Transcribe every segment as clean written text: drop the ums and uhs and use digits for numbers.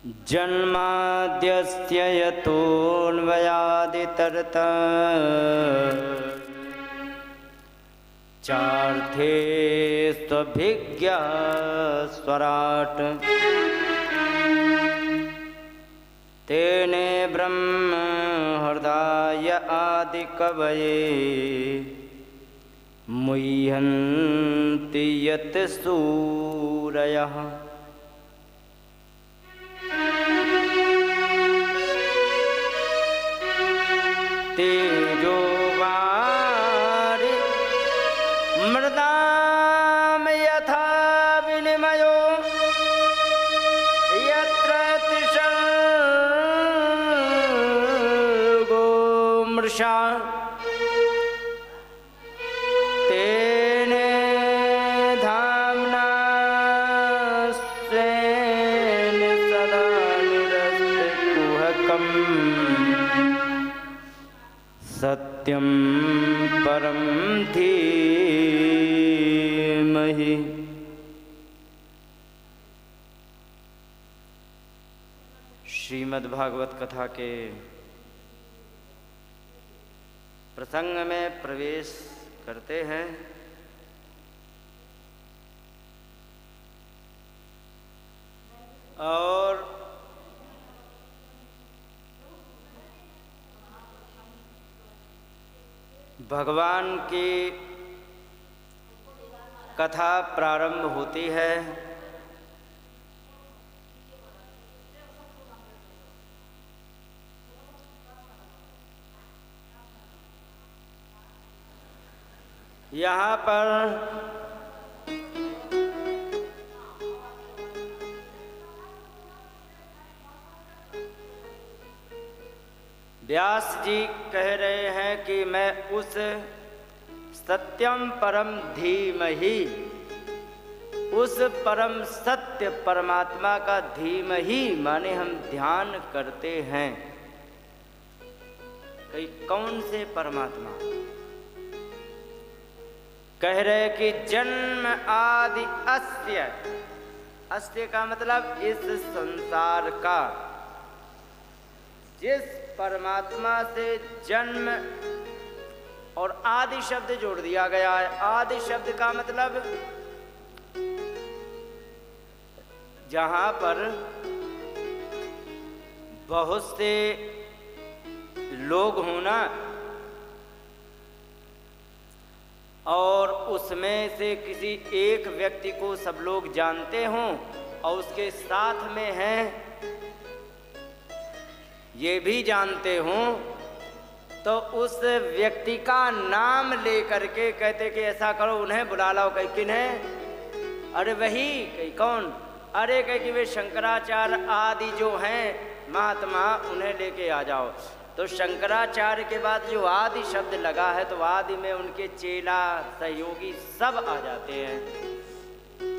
जन्माद्यस्य यतोऽन्वयादितरतश्चार्थे स्वभिज्ञः स्वराट् तेने ब्रह्म हृदय आदिकवये मुह्यन्ति यत् सूरयः। तेजोवारि मृदाम यथा विनिमयो यत्र त्रिसर्गो मृषा तेने धाम्ना स्वेन सदा निरस्तकुहकम् सत्यं परं धीमहि। श्रीमद्भागवत कथा के प्रसंग में प्रवेश करते हैं। और भगवान की कथा प्रारंभ होती है। यहाँ पर व्यास जी कह रहे हैं कि मैं उस सत्यम परम धीमहि, उस परम सत्य परमात्मा का धीमहि माने हम ध्यान करते हैं। कई कौन से परमात्मा? कह रहे कि जन्म आदि अस्य, अस्य का मतलब इस संसार का, जिस परमात्मा से जन्म और आदि शब्द जोड़ दिया गया है। आदि शब्द का मतलब जहां पर बहुत से लोग होना और उसमें से किसी एक व्यक्ति को सब लोग जानते हों और उसके साथ में हैं ये भी जानते हों, तो उस व्यक्ति का नाम लेकर के कहते कि ऐसा करो, उन्हें बुला लाओ। कहीं किन्हें? अरे वही। कहीं कौन? अरे कहीं कि वे शंकराचार्य आदि जो हैं महात्मा, उन्हें लेके आ जाओ। तो शंकराचार्य के बाद जो आदि शब्द लगा है तो आदि में उनके चेला सहयोगी सब आ जाते हैं।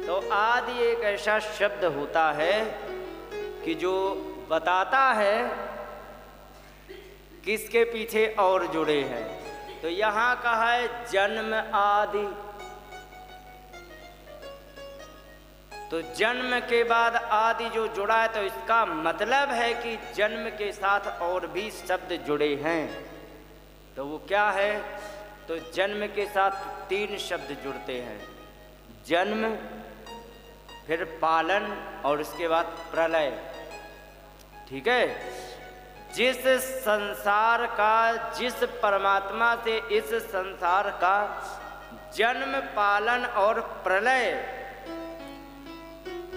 तो आदि एक ऐसा शब्द होता है कि जो बताता है किसके पीछे और जुड़े हैं। तो यहाँ कहा है जन्म आदि, तो जन्म के बाद आदि जो जुड़ा है तो इसका मतलब है कि जन्म के साथ और भी शब्द जुड़े हैं। तो वो क्या है? तो जन्म के साथ 3 शब्द जुड़ते हैं। जन्म, फिर पालन और इसके बाद प्रलय। ठीक है? जिस संसार का, जिस परमात्मा से इस संसार का जन्म, पालन और प्रलय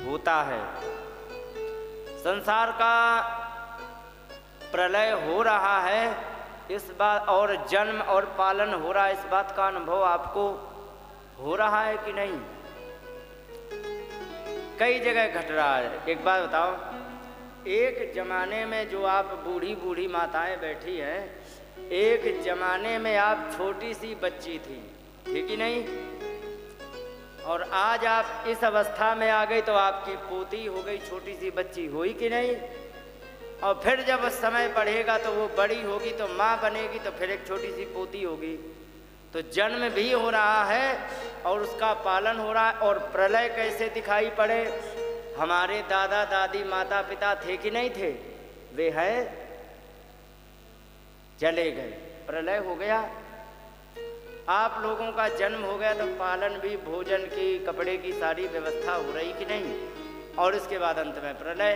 होता है, संसार का प्रलय हो रहा है इस बात, और जन्म और पालन हो रहा है, इस बात का अनुभव आपको हो रहा है कि नहीं? कई जगह घट रहा है। एक बात बताओ, एक जमाने में जो आप बूढ़ी बूढ़ी माताएं बैठी हैं, एक जमाने में आप छोटी सी बच्ची थी, ठीक ही नहीं? और आज आप इस अवस्था में आ गई तो आपकी पोती हो गई, छोटी सी बच्ची हुई कि नहीं? और फिर जब समय बढ़ेगा तो वो बड़ी होगी तो माँ बनेगी, तो फिर एक छोटी सी पोती होगी। तो जन्म भी हो रहा है और उसका पालन हो रहा है। और प्रलय कैसे दिखाई पड़े? हमारे दादा दादी माता पिता थे कि नहीं थे? वे हैं, चले गए, प्रलय हो गया। आप लोगों का जन्म हो गया तो पालन भी, भोजन की, कपड़े की सारी व्यवस्था हो रही कि नहीं, और इसके बाद अंत में प्रलय।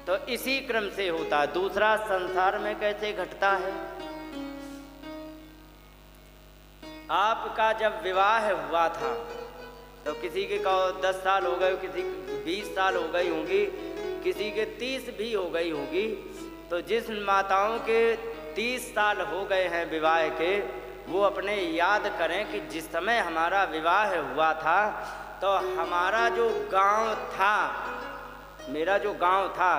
तो इसी क्रम से होता। दूसरा, संसार में कैसे घटता है? आपका जब विवाह हुआ था तो किसी के 10 साल हो गए, किसी के 20 साल हो गई होंगी, किसी के 30 भी हो गई होगी। तो जिस माताओं के 30 साल हो गए हैं विवाह के, वो अपने याद करें कि जिस समय हमारा विवाह हुआ था तो हमारा जो गांव था, मेरा जो गांव था,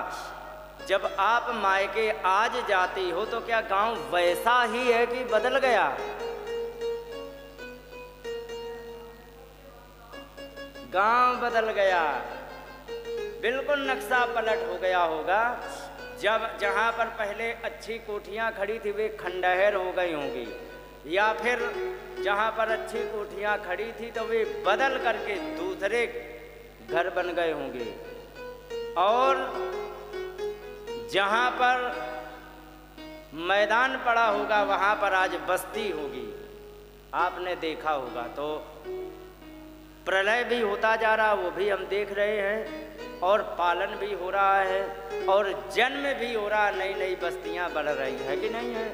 जब आप मायके आज जाती हो तो क्या गांव वैसा ही है कि बदल गया? गांव बदल गया, बिल्कुल नक्शा पलट हो गया होगा। जब जहाँ पर पहले अच्छी कोठियाँ खड़ी थी वे खंडहर हो गई होंगी, या फिर जहाँ पर अच्छी कोठियाँ खड़ी थी तो वे बदल करके दूसरे घर बन गए होंगे, और जहाँ पर मैदान पड़ा होगा वहाँ पर आज बस्ती होगी। आपने देखा होगा। तो प्रलय भी होता जा रहा, वो भी हम देख रहे हैं, और पालन भी हो रहा है, और जन्म भी हो रहा, नई नई बस्तियां बढ़ रही है कि नहीं है?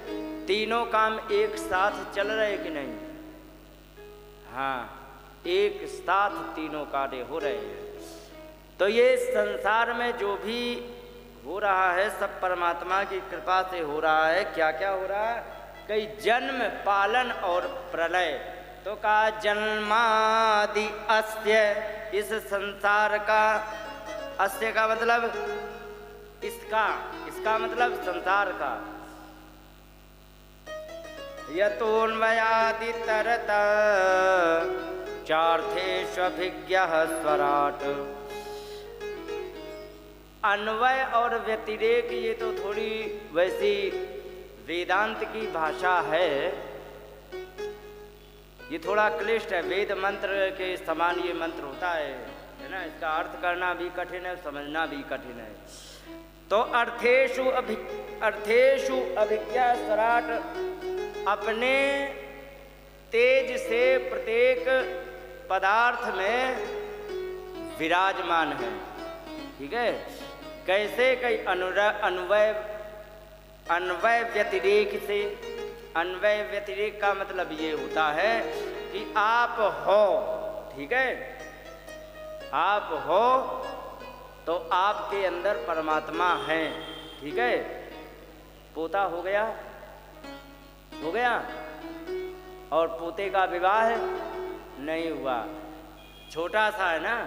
तीनों काम एक साथ चल रहे कि नहीं? हाँ, एक साथ तीनों कार्य हो रहे हैं। तो ये संसार में जो भी हो रहा है सब परमात्मा की कृपा से हो रहा है। क्या क्या हो रहा है? कई जन्म, पालन और प्रलय। तो का जन्मादि अस्य, इस संसार का, अस्य का मतलब इसका मतलब संसार का। यतोन्वयादि तरत चार्थेष्वभिज्ञः स्वराट। अन्वय और व्यतिरेक ये तो थोड़ी वैसी वेदांत की भाषा है, ये थोड़ा क्लिष्ट है। वेद मंत्र के समान ये मंत्र होता है ना, इसका अर्थ करना भी कठिन है, समझना भी कठिन है। तो अर्थेषु अभिज्ञा स्वराट, अपने तेज से प्रत्येक पदार्थ में विराजमान है। ठीक है? कैसे? कई अन्वय व्यतिरेक से। अन्वय व्यतिरेक का मतलब ये होता है कि आप हो, ठीक है, आप हो तो आपके अंदर परमात्मा है। ठीक है? पोता हो गया, हो गया, और पोते का विवाह नहीं हुआ, छोटा सा है ना।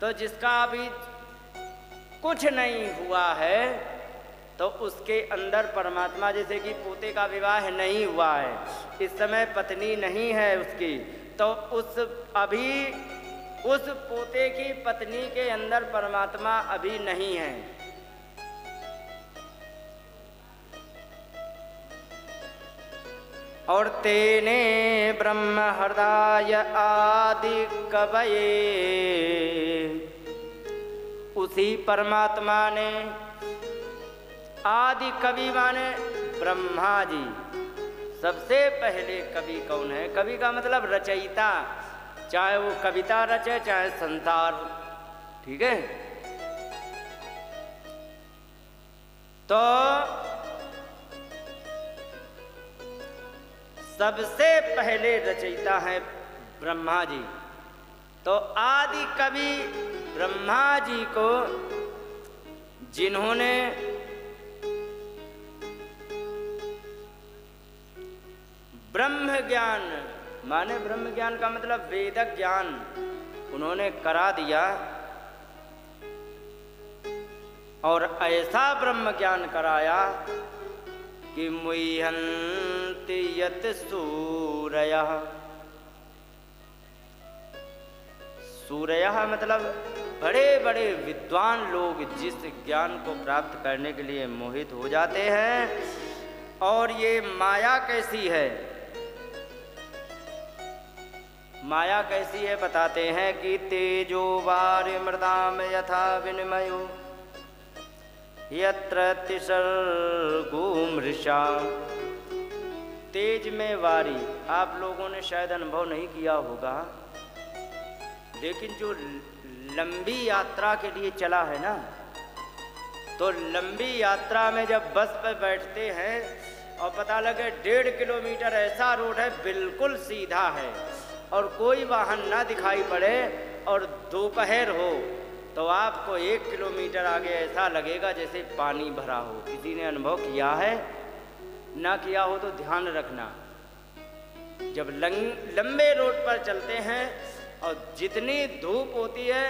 तो जिसका अभी कुछ नहीं हुआ है तो उसके अंदर परमात्मा, जैसे कि पोते का विवाह नहीं हुआ है, इस समय पत्नी नहीं है उसकी, तो उस पोते की पत्नी के अंदर परमात्मा अभी नहीं है। और तेने ब्रह्म हृदय आदि कवये, उसी परमात्मा ने, आदि कवि माने ब्रह्मा जी। सबसे पहले कवि कौन है? कवि का मतलब रचयिता, चाहे वो कविता रचे चाहे संसार। ठीक है? तो सबसे पहले रचयिता है ब्रह्मा जी। तो आदि कवि ब्रह्मा जी को, जिन्होंने ब्रह्म ज्ञान, माने ब्रह्म ज्ञान का मतलब वेद ज्ञान, उन्होंने करा दिया, और ऐसा ब्रह्म ज्ञान कराया कि मुह्यन्ति यत् सूरयः। सूरयः मतलब बड़े बड़े विद्वान लोग जिस ज्ञान को प्राप्त करने के लिए मोहित हो जाते हैं। और ये माया कैसी है? माया कैसी है बताते हैं कि तेजो वारि मृदाम यथा विनिमयो यत्र तिसर्गो मृषा। तेज में वारी आप लोगों ने शायद अनुभव नहीं किया होगा, लेकिन जो लंबी यात्रा के लिए चला है ना, तो लंबी यात्रा में जब बस पर बैठते हैं और पता लगे 1.5 किलोमीटर ऐसा रोड है बिल्कुल सीधा है और कोई वाहन ना दिखाई पड़े और दोपहर हो, तो आपको 1 किलोमीटर आगे ऐसा लगेगा जैसे पानी भरा हो। किसी ने अनुभव किया है? ना किया हो तो ध्यान रखना, जब लंबे रोड पर चलते हैं और जितनी धूप होती है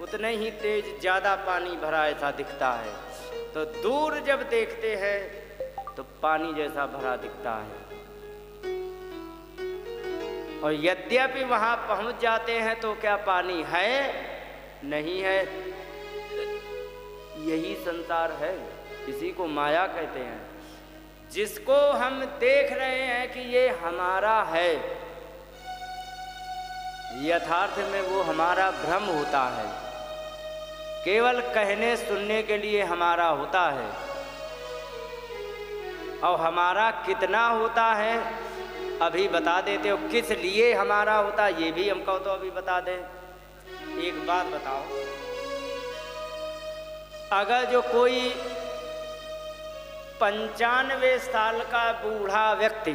उतने ही तेज ज़्यादा पानी भरा ऐसा दिखता है, तो दूर जब देखते हैं तो पानी जैसा भरा दिखता है। और यद्यपि वहाँ पहुँच जाते हैं तो क्या पानी है? नहीं है। यही संसार है, इसी को माया कहते हैं। जिसको हम देख रहे हैं कि ये हमारा है, यथार्थ में वो हमारा भ्रम होता है, केवल कहने सुनने के लिए हमारा होता है। और हमारा कितना होता है अभी बता देते हो, किस लिए हमारा होता है ये भी हमको तो अभी बता दें। एक बात बताओ, अगर जो कोई 95 साल का बूढ़ा व्यक्ति,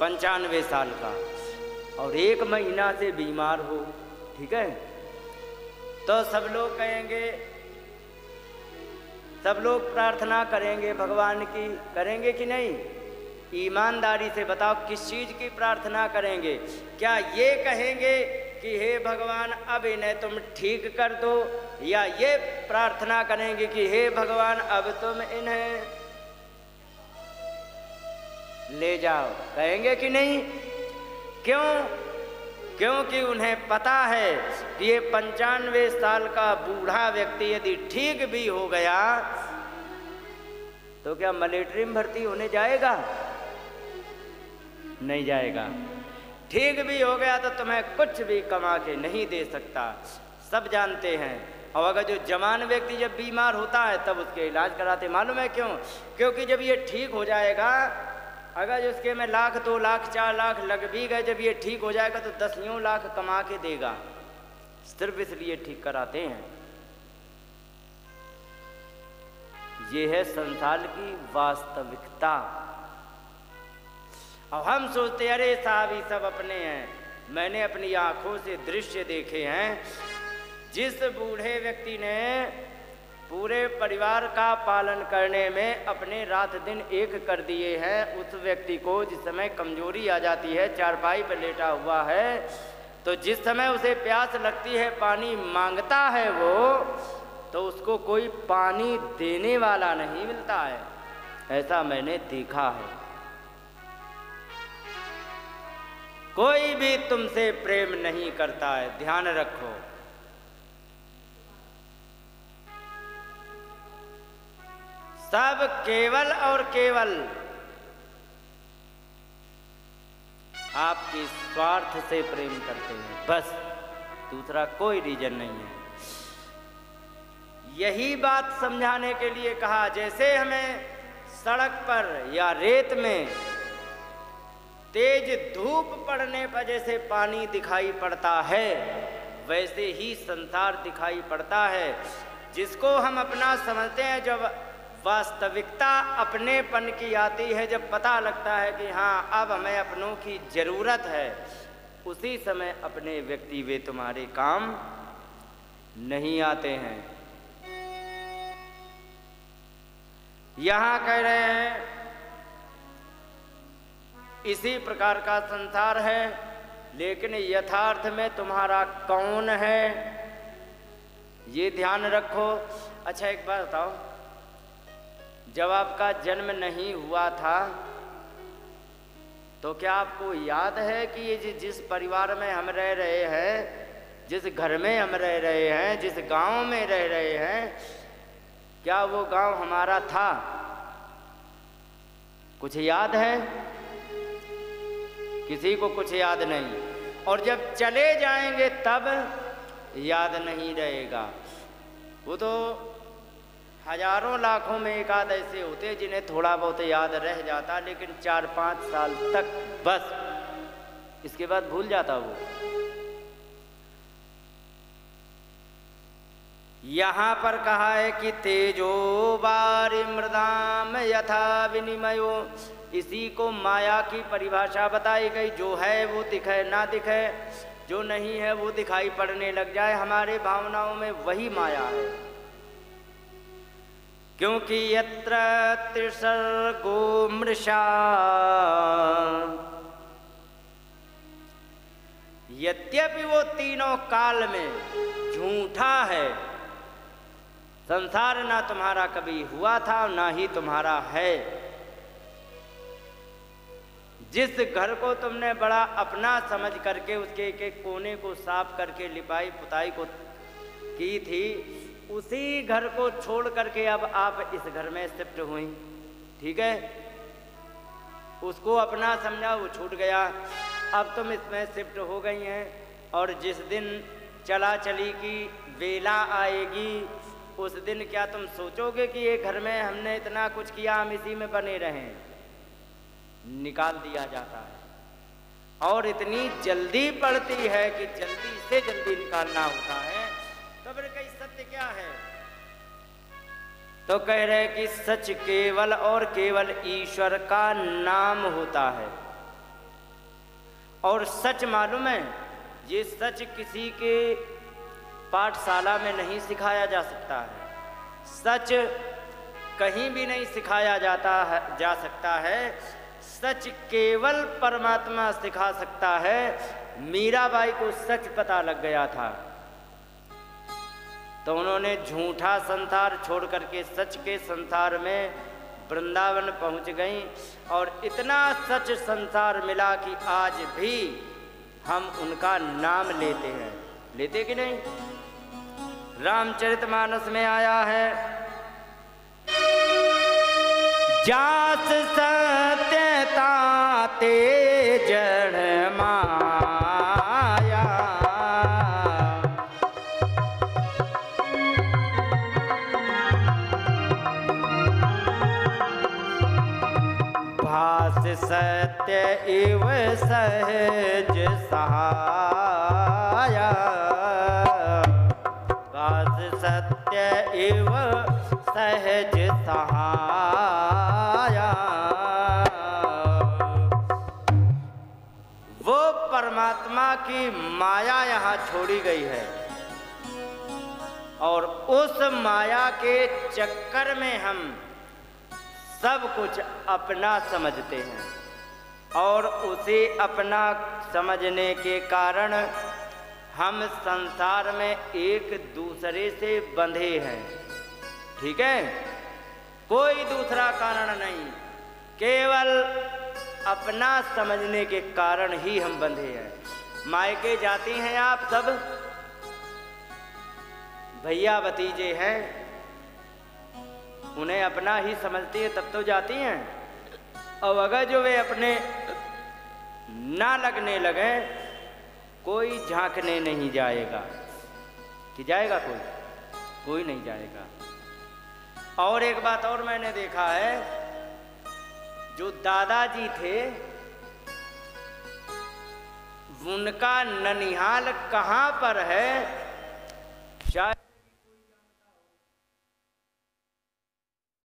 95 साल का, और 1 महीना से बीमार हो, ठीक है, तो सब लोग कहेंगे, सब लोग प्रार्थना करेंगे भगवान की, करेंगे कि नहीं? ईमानदारी से बताओ किस चीज़ की प्रार्थना करेंगे? क्या ये कहेंगे कि हे भगवान अब इन्हें तुम ठीक कर दो, या ये प्रार्थना करेंगे कि हे भगवान अब तुम इन्हें ले जाओ? कहेंगे कि नहीं? क्यों? क्योंकि उन्हें पता है कि ये 95 साल का बूढ़ा व्यक्ति यदि ठीक भी हो गया तो क्या मिलिट्री में भर्ती होने जाएगा? नहीं जाएगा। ठीक भी हो गया तो तुम्हें कुछ भी कमा के नहीं दे सकता, सब जानते हैं। और अगर जो जवान व्यक्ति जब बीमार होता है तब उसके इलाज कराते, मालूम है क्यों? क्योंकि जब ये ठीक हो जाएगा, अगर उसके में 1 लाख 2 लाख 4 लाख लग भी गए, जब ये ठीक हो जाएगा तो 10 लाख कमा के देगा, सिर्फ इसलिए ठीक कराते हैं। ये है संसार की वास्तविकता। और हम सोचते अरे साहब ये सब अपने हैं। मैंने अपनी आंखों से दृश्य देखे हैं, जिस बूढ़े व्यक्ति ने पूरे परिवार का पालन करने में अपने रात दिन एक कर दिए हैं, उस व्यक्ति को जिस समय कमजोरी आ जाती है, चारपाई पर लेटा हुआ है, तो जिस समय उसे प्यास लगती है, पानी मांगता है वो, तो उसको कोई पानी देने वाला नहीं मिलता है। ऐसा मैंने देखा है। कोई भी तुमसे प्रेम नहीं करता है, ध्यान रखो। सब केवल और केवल आपके स्वार्थ से प्रेम करते हैं, बस, दूसरा कोई रीजन नहीं है। यही बात समझाने के लिए कहा, जैसे हमें सड़क पर या रेत में तेज धूप पड़ने पर जैसे पानी दिखाई पड़ता है, वैसे ही संसार दिखाई पड़ता है। जिसको हम अपना समझते हैं, जब वास्तविकता अपनेपन की आती है, जब पता लगता है कि हाँ अब हमें अपनों की ज़रूरत है, उसी समय अपने व्यक्ति वे तुम्हारे काम नहीं आते हैं। यहाँ कह रहे हैं इसी प्रकार का संसार है, लेकिन यथार्थ में तुम्हारा कौन है ये ध्यान रखो। अच्छा एक बात बताओ, जब आपका जन्म नहीं हुआ था तो क्या आपको याद है कि ये जिस परिवार में हम रह रहे हैं, जिस घर में हम रह रहे हैं, जिस गांव में रह रहे हैं, क्या वो गांव हमारा था? कुछ याद है? किसी को कुछ याद नहीं, और जब चले जाएंगे तब याद नहीं रहेगा। वो तो हजारों लाखों में एक आध ऐसे होते जिन्हें थोड़ा बहुत याद रह जाता, लेकिन 4-5 साल तक बस, इसके बाद भूल जाता वो। यहाँ पर कहा है कि तेजो वारि मृदाम यथा विनिमयो, इसी को माया की परिभाषा बताई गई। जो है वो दिखे ना दिखे, जो नहीं है वो दिखाई पड़ने लग जाए, हमारे भावनाओं में वही माया है। क्योंकि यत्र त्रिसर्गो मृषा, यद्यपि वो तीनों काल में झूठा है, संसार ना तुम्हारा कभी हुआ था ना ही तुम्हारा है। जिस घर को तुमने बड़ा अपना समझ करके उसके एक एक कोने को साफ करके लिपाई पुताई को की थी, उसी घर को छोड़ करके अब आप इस घर में शिफ्ट हुई, ठीक है। उसको अपना समझा, वो छूट गया, अब तुम इसमें शिफ्ट हो गई हैं। और जिस दिन चला चली की वेला आएगी, उस दिन क्या तुम सोचोगे कि ये घर में हमने इतना कुछ किया, हम इसी में बने रहें? निकाल दिया जाता है, और इतनी जल्दी पड़ती है कि जल्दी से जल्दी निकालना होता है। तो फिर कई सत्य क्या है? तो कह रहे कि सच केवल और केवल ईश्वर का नाम होता है। और सच मालूम है, ये सच किसी के पाठशाला में नहीं सिखाया जा सकता है। सच कहीं भी नहीं सिखाया जा सकता है। सच केवल परमात्मा सिखा सकता है। मीराबाई को सच पता लग गया था, तो उन्होंने झूठा संसार छोड़ करके सच के संसार में वृंदावन पहुंच गईं, और इतना सच संसार मिला कि आज भी हम उनका नाम लेते हैं। लेते कि नहीं? रामचरितमानस में आया है, जास सत्यता ते जड़ माया, भास सत्य इव सहज सहाया, भास सत्य इव सहज सहाया। वो परमात्मा की माया यहाँ छोड़ी गई है, और उस माया के चक्कर में हम सब कुछ अपना समझते हैं, और उसे अपना समझने के कारण हम संसार में एक दूसरे से बंधे हैं, ठीक है। कोई दूसरा कारण नहीं, केवल अपना समझने के कारण ही हम बंधे हैं। मायके जाती हैं आप सब, भैया भतीजे हैं, उन्हें अपना ही समझती है तब तो जाती हैं। और अगर जो वे अपने ना लगने लगे, कोई झांकने नहीं जाएगा। कि जाएगा? कोई नहीं जाएगा। और एक बात और मैंने देखा है, जो दादाजी थे उनका ननिहाल कहाँ पर है, शायद